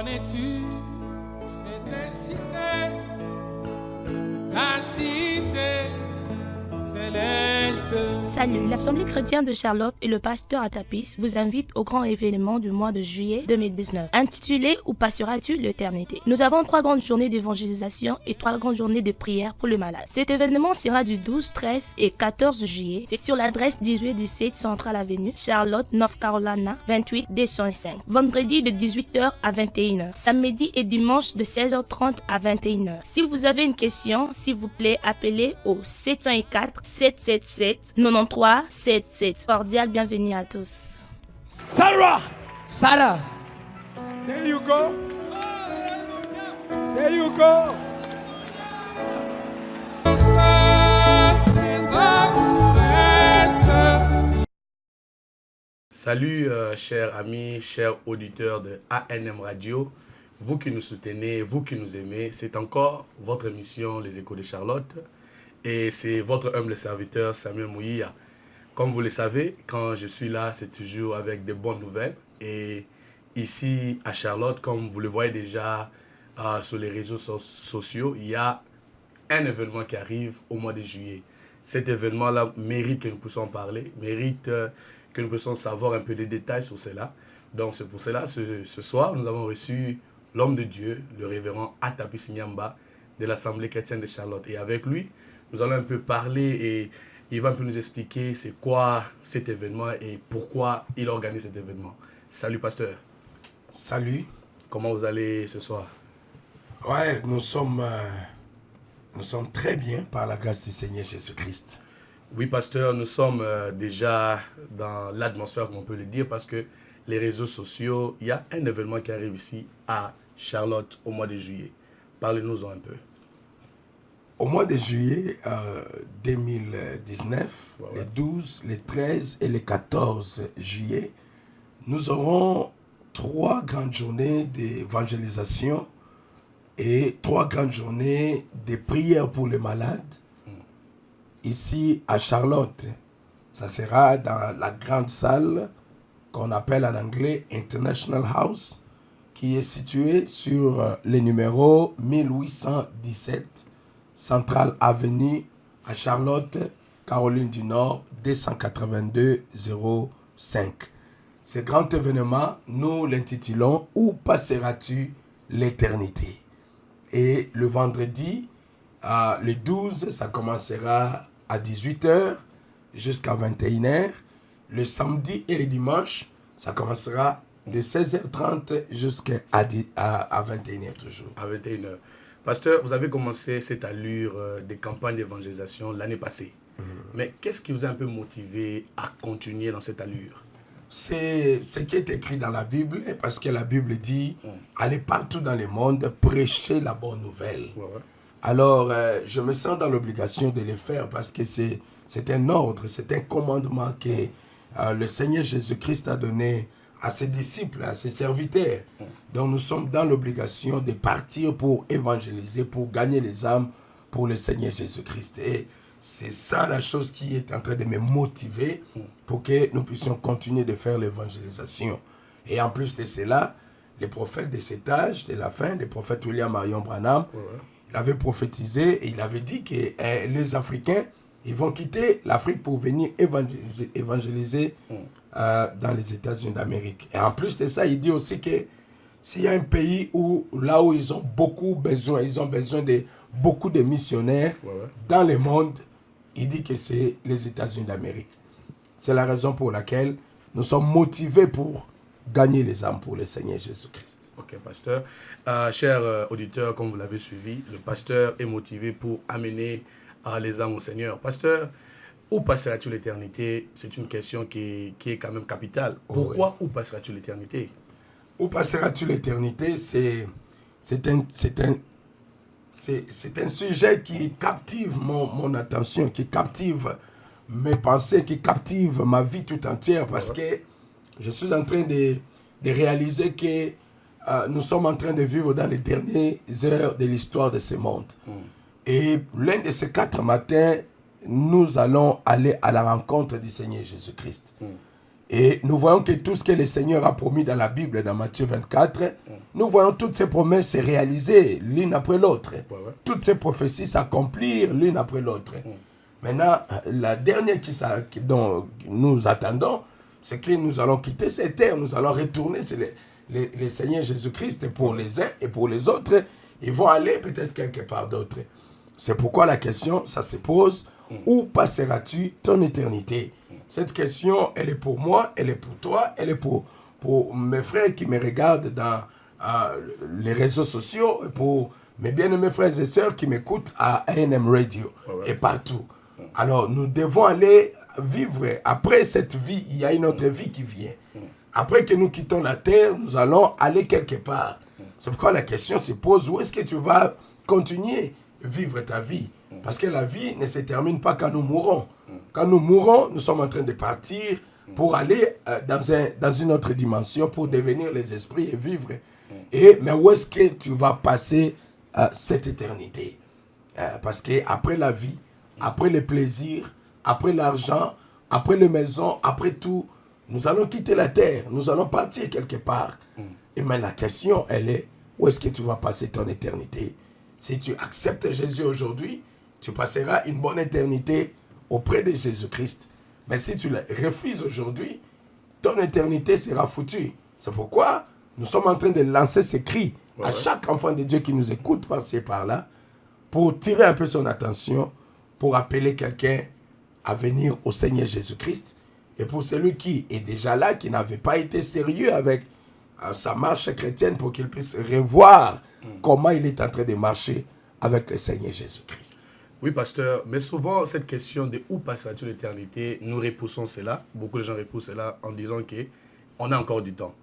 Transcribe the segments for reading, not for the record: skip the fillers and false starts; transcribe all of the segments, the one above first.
Connais-tu cette cité, la cité céleste? Salut, l'Assemblée chrétienne de Charlotte et le pasteur Atapis vous invitent au grand événement du mois de juillet 2019, intitulé « Où passeras-tu l'éternité ?» Nous avons 3 grandes journées d'évangélisation et 3 grandes journées de prière pour le malade. Cet événement sera du 12, 13 et 14 juillet. C'est sur l'adresse 1817 Central Avenue, Charlotte, North Carolina, 28 205. Vendredi de 18h à 21h. Samedi et dimanche de 16h30 à 21h. Si vous avez une question, s'il vous plaît, appelez au 704 777 93 77. Cordial bienvenue à tous. Sarah! Sarah, There you go. There you go. Salut chers amis, chers auditeurs de ANM Radio, vous qui nous soutenez, vous qui nous aimez, c'est encore votre émission Les Échos de Charlotte et c'est votre humble serviteur Samuel Mouya. Comme vous le savez, quand je suis là, c'est toujours avec de bonnes nouvelles et ici à Charlotte, comme vous le voyez déjà sur les réseaux sociaux, il y a un événement qui arrive au mois de juillet. Cet événement-là mérite que nous puissions parler, mérite que nous puissions savoir un peu des détails sur cela. Donc c'est pour cela, ce soir, nous avons reçu l'homme de Dieu, le révérend Atapis Nyamba de l'Assemblée chrétienne de Charlotte. Et avec lui, nous allons un peu parler et il va un peu nous expliquer c'est quoi cet événement et pourquoi il organise cet événement. Salut pasteur. Salut. Comment vous allez ce soir? Ouais, nous sommes très bien par la grâce du Seigneur Jésus-Christ. Oui, pasteur, nous sommes déjà dans l'atmosphère, comme on peut le dire, parce que les réseaux sociaux, il y a un événement qui arrive ici à Charlotte au mois de juillet. Parlez-nous-en un peu. Au mois de juillet 2019, Ouais. les 12, les 13 et les 14 juillet, nous aurons 3 grandes journées d'évangélisation et 3 grandes journées de prière pour les malades. Ici à Charlotte, ça sera dans la grande salle qu'on appelle en anglais International House, qui est située sur le numéro 1817 Central Avenue à Charlotte, Caroline du Nord, 282-05. Ce grand événement, nous l'intitulons « Où passeras-tu l'éternité ?» Et le vendredi, le 12, ça commencera à 18h jusqu'à 21h. Le samedi et le dimanche, ça commencera de 16h30 jusqu'à 21h toujours. À 21h. Pasteur, vous avez commencé cette allure de campagne d'évangélisation l'année passée. Mais qu'est-ce qui vous a un peu motivé à continuer dans cette allure? C'est ce qui est écrit dans la Bible, parce que la Bible dit « Allez partout dans le monde, prêcher la bonne nouvelle ». Ouais. Alors, je me sens dans l'obligation de le faire parce que c'est un ordre, c'est un commandement que le Seigneur Jésus-Christ a donné à ses disciples, à ses serviteurs. Donc, nous sommes dans l'obligation de partir pour évangéliser, pour gagner les âmes pour le Seigneur Jésus-Christ. Et c'est ça la chose qui est en train de me motiver pour que nous puissions continuer de faire l'évangélisation. Et en plus de cela, les prophètes de cet âge, de la fin, le prophète William Marion Branham, il avait prophétisé et il avait dit que les Africains, ils vont quitter l'Afrique pour venir évangéliser dans les États-Unis d'Amérique. Et en plus de ça, il dit aussi que s'il y a un pays là où ils ont besoin de beaucoup de missionnaires dans le monde, il dit que c'est les États-Unis d'Amérique. C'est la raison pour laquelle nous sommes motivés pour gagner les âmes pour le Seigneur Jésus-Christ. Ok, pasteur. Chers auditeurs, comme vous l'avez suivi, le pasteur est motivé pour amener les âmes au Seigneur. Pasteur, où passeras-tu l'éternité? C'est une question qui est quand même capitale. Pourquoi où passeras-tu l'éternité? Où passeras-tu l'éternité? C'est un sujet qui captive mon attention, qui captive mes pensées, qui captive ma vie tout entière, parce que je suis en train de réaliser que nous sommes en train de vivre dans les dernières heures de l'histoire de ce monde. Et l'un de ces 4 matins, nous allons aller à la rencontre du Seigneur Jésus-Christ. Et nous voyons que tout ce que le Seigneur a promis dans la Bible, dans Matthieu 24, nous voyons toutes ces promesses se réaliser l'une après l'autre. Toutes ces prophéties s'accomplir l'une après l'autre. Maintenant, la dernière dont nous attendons, c'est que nous allons quitter cette terre, nous allons retourner, c'est le Seigneur Jésus-Christ pour les uns et pour les autres. Ils vont aller peut-être quelque part d'autre. C'est pourquoi la question, ça se pose, où passeras-tu ton éternité? Cette question, elle est pour moi, elle est pour toi, elle est pour mes frères qui me regardent dans les réseaux sociaux, et pour mes bien-aimés frères et sœurs qui m'écoutent à A&M Radio et partout. Alors, nous devons aller vivre. Après cette vie, il y a une autre vie qui vient. Après que nous quittons la terre, nous allons aller quelque part. C'est pourquoi la question se pose, où est-ce que tu vas continuer vivre ta vie? Parce que la vie ne se termine pas quand nous mourrons. Quand nous mourons, nous sommes en train de partir pour aller dans une autre dimension, pour devenir les esprits et vivre. Mais où est-ce que tu vas passer cette éternité? Parce qu'après la vie, après les plaisirs, après l'argent, après les maisons, après tout, nous allons quitter la terre, nous allons partir quelque part. Mais la question, elle est, où est-ce que tu vas passer ton éternité? Si tu acceptes Jésus aujourd'hui, tu passeras une bonne éternité auprès de Jésus-Christ. Mais si tu le refuses aujourd'hui, ton éternité sera foutue. C'est pourquoi nous sommes en train de lancer ces cris à chaque enfant de Dieu qui nous écoute par-ci et par-là, pour tirer un peu son attention, pour appeler quelqu'un à venir au Seigneur Jésus-Christ. Et pour celui qui est déjà là, qui n'avait pas été sérieux avec sa marche chrétienne, pour qu'il puisse revoir comment il est en train de marcher avec le Seigneur Jésus-Christ. Oui, pasteur, mais souvent, cette question de où passeras-tu l'éternité, nous repoussons cela. Beaucoup de gens repoussent cela en disant qu'on a encore du temps.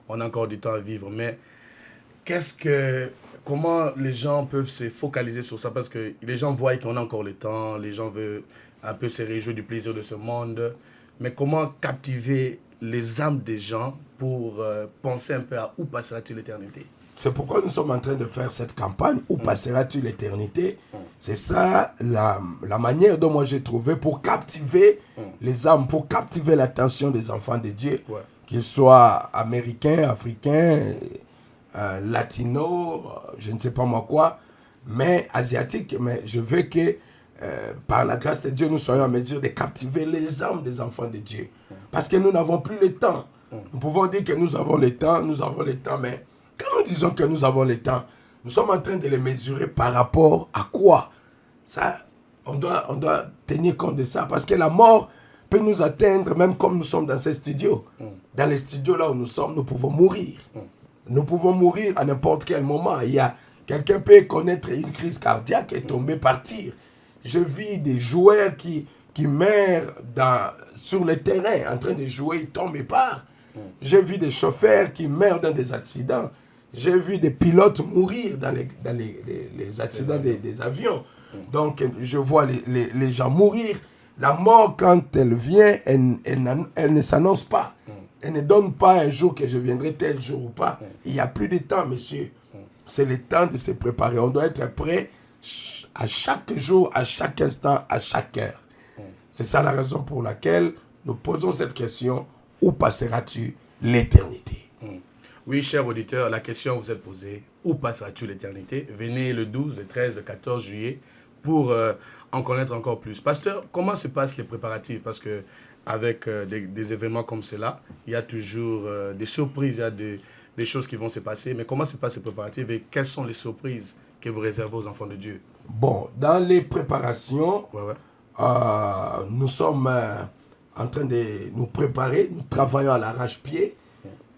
On a encore du temps à vivre. Mais comment les gens peuvent se focaliser sur ça? Parce que les gens voient qu'on a encore le temps, les gens veulent un peu se réjouir du plaisir de ce monde. Mais comment captiver les âmes des gens pour penser un peu à où passeras-tu l'éternité? C'est pourquoi nous sommes en train de faire cette campagne, où passeras-tu l'éternité? C'est ça la manière dont moi j'ai trouvé pour captiver les âmes, pour captiver l'attention des enfants de Dieu, qu'ils soient américains, africains, latinos, je ne sais pas moi quoi, mais asiatiques. Mais je veux que par la grâce de Dieu, nous soyons en mesure de captiver les âmes des enfants de Dieu. Parce que nous n'avons plus le temps. Nous pouvons dire que nous avons le temps, mais quand nous disons que nous avons le temps, nous sommes en train de les mesurer par rapport à quoi? Ça, on doit tenir compte de ça, parce que la mort peut nous atteindre même comme nous sommes dans ces studios. Dans les studios là où nous sommes, nous pouvons mourir. Nous pouvons mourir à n'importe quel moment. Quelqu'un peut connaître une crise cardiaque et tomber, partir. Je vis des joueurs qui meurent sur le terrain, en train de jouer, ils tombent et partent. J'ai vu des chauffeurs qui meurent dans des accidents. J'ai vu des pilotes mourir dans les accidents des avions. Donc, je vois les gens mourir. La mort, quand elle vient, elle ne s'annonce pas. Elle ne donne pas un jour que je viendrai tel jour ou pas. Il n'y a plus de temps, monsieur. C'est le temps de se préparer. On doit être prêt à chaque jour, à chaque instant, à chaque heure. C'est ça la raison pour laquelle nous posons cette question. Où passeras-tu l'éternité? Oui, chers auditeurs, la question vous est posée. Où passeras-tu l'éternité? Venez le 12, le 13, le 14 juillet pour en connaître encore plus. Pasteur, comment se passent les préparatifs? Parce que avec des événements comme cela, il y a toujours des surprises, il y a des choses qui vont se passer. Mais comment se passent les préparatifs et quelles sont les surprises que vous réservez aux enfants de Dieu? Bon, dans les préparations, nous sommes en train de nous préparer, nous travaillons à l'arrache-pied.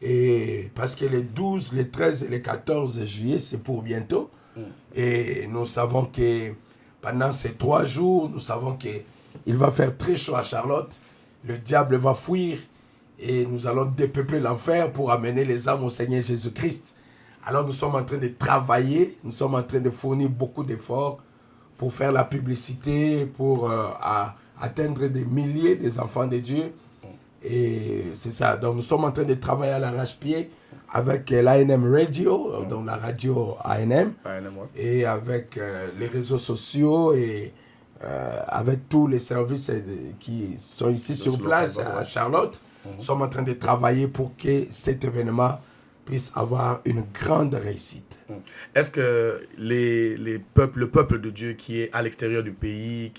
Et parce que les 12, les 13 et les 14 juillet, c'est pour bientôt. Et nous savons que pendant ces 3 jours, nous savons qu'il va faire très chaud à Charlotte. Le diable va fuir et nous allons dépeupler l'enfer pour amener les âmes au Seigneur Jésus-Christ. Alors nous sommes en train de travailler, nous sommes en train de fournir beaucoup d'efforts pour faire la publicité, pour atteindre des milliers des enfants de Dieu. Et c'est ça. Donc nous sommes en train de travailler à l'arrache-pied avec l'A&M Radio, donc la radio A&M, et avec les réseaux sociaux et avec tous les services qui sont ici sur place à Charlotte. Nous sommes en train de travailler pour que cet événement puisse avoir une grande réussite. Est-ce que le peuple de Dieu qui est à l'extérieur du pays,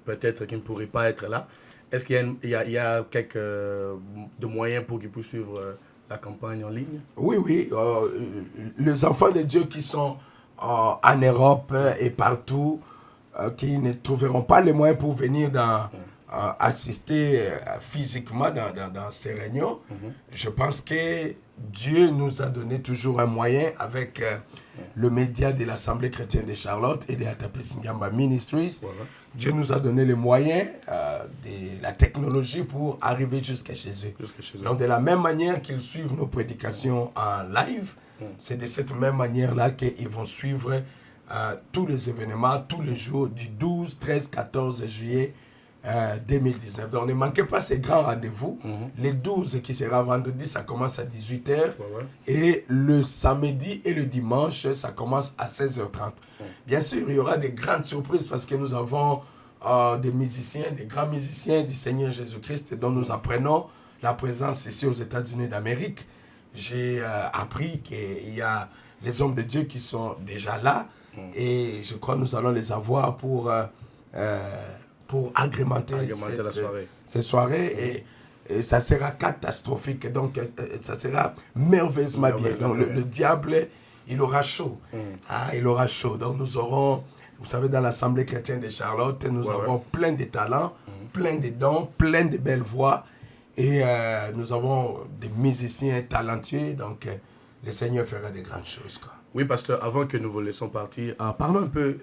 peut-être qui ne pourrait pas être là, est-ce qu'il y a quelques de moyens pour qu'ils puissent suivre la campagne en ligne? Oui. Les enfants de Dieu qui sont en Europe et partout, qui ne trouveront pas les moyens pour venir assister physiquement dans ces réunions, je pense que Dieu nous a donné toujours un moyen avec le média de l'Assemblée chrétienne de Charlotte et de Atapis Ngamba Ministries. Voilà. Dieu nous a donné les moyens de la technologie pour arriver jusqu'à chez eux. Donc de la même manière qu'ils suivent nos prédications en live, c'est de cette même manière-là qu'ils vont suivre tous les événements, tous les jours du 12, 13, 14 juillet 2019. Donc ne manquez pas ces grands rendez-vous. Les 12 qui sera vendredi, ça commence à 18h. Et le samedi et le dimanche, ça commence à 16h30. Bien sûr, il y aura des grandes surprises parce que nous avons des musiciens, des grands musiciens du Seigneur Jésus-Christ dont nous apprenons la présence ici aux États-Unis d'Amérique. J'ai appris qu'il y a les hommes de Dieu qui sont déjà là et je crois que nous allons les avoir pour agrémenter cette soirée et ça sera catastrophique. Donc, ça sera merveilleusement bien. Donc, le diable, il aura chaud. Il aura chaud. Donc, nous aurons, vous savez, dans l'Assemblée chrétienne de Charlotte, nous avons plein de talents, plein de dons, plein de belles voix. Et nous avons des musiciens talentueux. Donc, le Seigneur fera de grandes choses, quoi. Oui, pasteur, avant que nous vous laissions partir, parlons un peu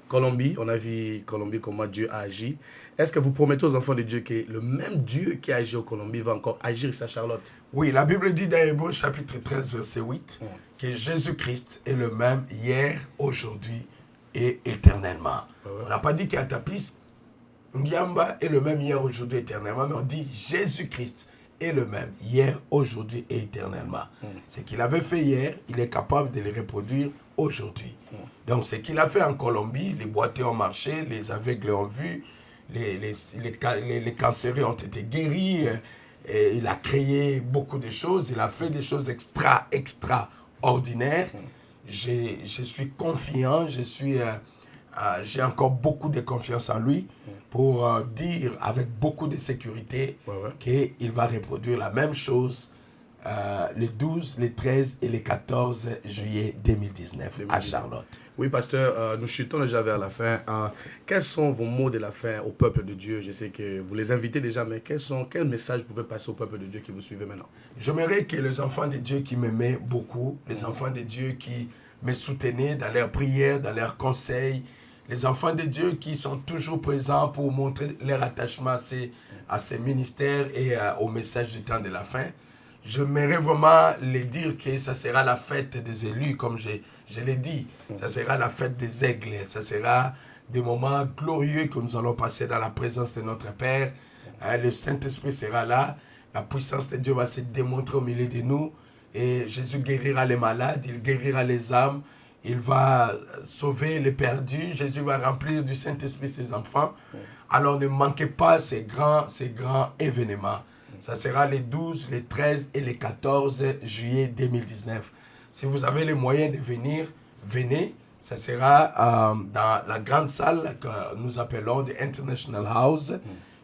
Colombie. On a vu Colombie, comment Dieu a agi. Est-ce que vous promettez aux enfants de Dieu que le même Dieu qui a agi au Colombie va encore agir ici à Charlotte? Oui, la Bible dit dans Hébreux chapitre 13, verset 8, que Jésus-Christ est le même hier, aujourd'hui et éternellement. On n'a pas dit qu'Atapis Ngamba est le même hier, aujourd'hui, éternellement, mais on dit Jésus-Christ est le même hier, aujourd'hui et éternellement. Ce qu'il avait fait hier, il est capable de le reproduire aujourd'hui. Donc, ce qu'il a fait en Colombie, les boiteux ont marché, les aveugles ont vu, les cancéreux ont été guéris, et il a créé beaucoup de choses, il a fait des choses extraordinaires. Je suis confiant, j'ai encore beaucoup de confiance en lui pour dire avec beaucoup de sécurité qu'il va reproduire la même chose le 12, le 13 et le 14 juillet 2019 à Charlotte. Oui, pasteur, nous chutons déjà vers la fin. Quels sont vos mots de la fin au peuple de Dieu? Je sais que vous les invitez déjà, mais quel message vous pouvez passer au peuple de Dieu qui vous suivez maintenant? J'aimerais que les enfants de Dieu qui m'aimaient beaucoup, les enfants de Dieu qui me soutenaient dans leurs prières, dans leurs conseils, les enfants de Dieu qui sont toujours présents pour montrer leur attachement à ces ministères et au message du temps de la fin. J'aimerais vraiment les dire que ça sera la fête des élus, comme je l'ai dit. Ça sera la fête des aigles. Ça sera des moments glorieux que nous allons passer dans la présence de notre Père. Le Saint-Esprit sera là. La puissance de Dieu va se démontrer au milieu de nous. Et Jésus guérira les malades, il guérira les âmes. Il va sauver les perdus. Jésus va remplir du Saint-Esprit ses enfants. Alors ne manquez pas ces grands événements. Ça sera les 12, les 13 et les 14 juillet 2019. Si vous avez les moyens de venir, venez. Ça sera dans la grande salle que nous appelons The International House,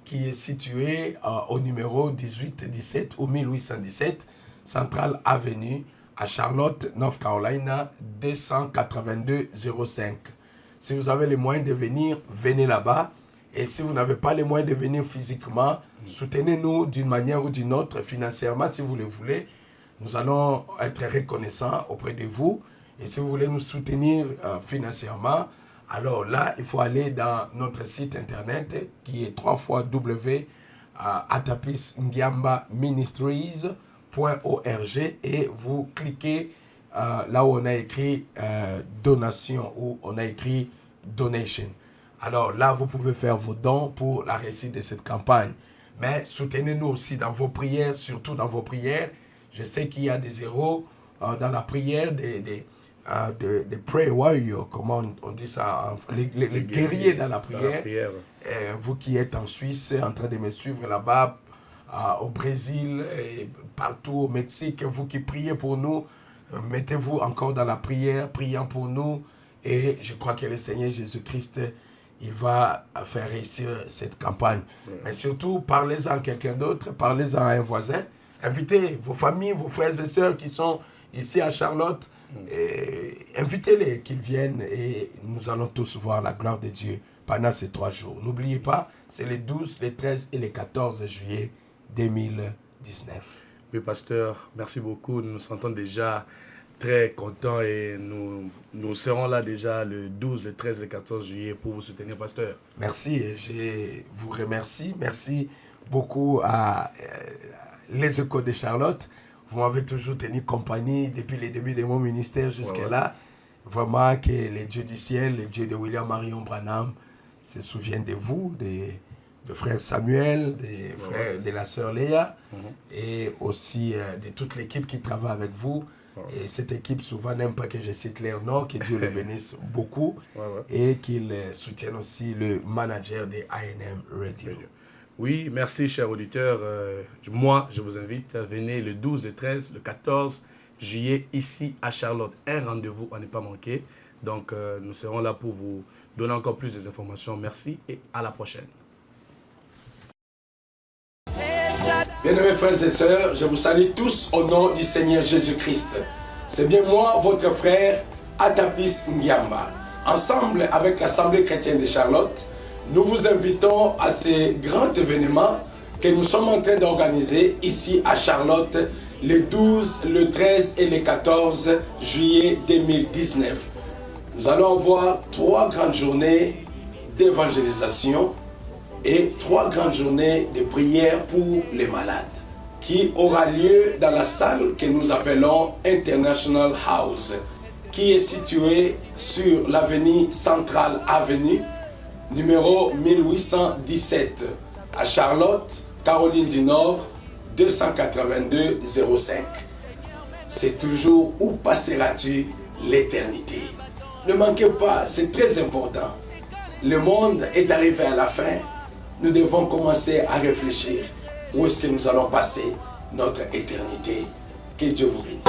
qui est située au numéro 1817 ou 1817, Central Avenue, à Charlotte, North Carolina, 28205. Si vous avez les moyens de venir, venez là-bas. Et si vous n'avez pas les moyens de venir physiquement, soutenez-nous d'une manière ou d'une autre, financièrement, si vous le voulez. Nous allons être reconnaissants auprès de vous. Et si vous voulez nous soutenir financièrement, alors là, il faut aller dans notre site internet qui est www.atapisngiambaministries.org et vous cliquez là où on a écrit donation ou on a écrit donation. Alors là, vous pouvez faire vos dons pour la réussite de cette campagne. Mais soutenez-nous aussi dans vos prières, surtout dans vos prières. Je sais qu'il y a des héros dans la prière, des prayer warriors, comment on dit ça, les guerriers dans la prière. Vous qui êtes en Suisse en train de me suivre là-bas, au Brésil et partout au Mexique, vous qui priez pour nous, mettez-vous encore dans la prière, priant pour nous. Et je crois que le Seigneur Jésus-Christ, il va faire réussir cette campagne. Mais surtout, parlez-en à quelqu'un d'autre, parlez-en à un voisin. Invitez vos familles, vos frères et sœurs qui sont ici à Charlotte. Invitez-les qu'ils viennent et nous allons tous voir la gloire de Dieu pendant ces 3 jours. N'oubliez pas, c'est les 12, les 13 et les 14 juillet 2019. Oui, pasteur, merci beaucoup. Nous nous sentons déjà très contents et nous serons là déjà le 12, le 13 et le 14 juillet pour vous soutenir, pasteur. Merci, je vous remercie. Merci beaucoup à les Échos de Charlotte. Vous m'avez toujours tenu compagnie depuis le début de mon ministère jusqu'à là. Vraiment que les dieux du ciel, les dieux de William Marion Branham se souviennent de vous, de frère Samuel, des frères de la sœur Léa et aussi de toute l'équipe qui travaille avec vous. Et cette équipe souvent n'aime pas que je cite leur nom, que Dieu le bénisse beaucoup et qu'il soutienne aussi le manager de A&M Radio. Oui, merci chers auditeurs. Moi, je vous invite à venir le 12, le 13, le 14 juillet ici à Charlotte. Un rendez-vous à ne pas manquer. Donc, nous serons là pour vous donner encore plus d'informations. Merci et à la prochaine. Bien-aimés frères et sœurs, je vous salue tous au nom du Seigneur Jésus-Christ. C'est bien moi, votre frère, Atapis Ngiamba. Ensemble avec l'Assemblée chrétienne de Charlotte, nous vous invitons à ce grand événement que nous sommes en train d'organiser ici à Charlotte le 12, le 13 et le 14 juillet 2019. Nous allons avoir 3 grandes journées d'évangélisation et 3 grandes journées de prière pour les malades qui aura lieu dans la salle que nous appelons International House qui est située sur l'avenue Central Avenue numéro 1817 à Charlotte, Caroline du Nord 282 05. C'est toujours où passeras-tu l'éternité. Ne manquez pas, c'est très important. Le monde est arrivé à la fin. Nous devons commencer à réfléchir où est-ce que nous allons passer notre éternité. Que Dieu vous bénisse.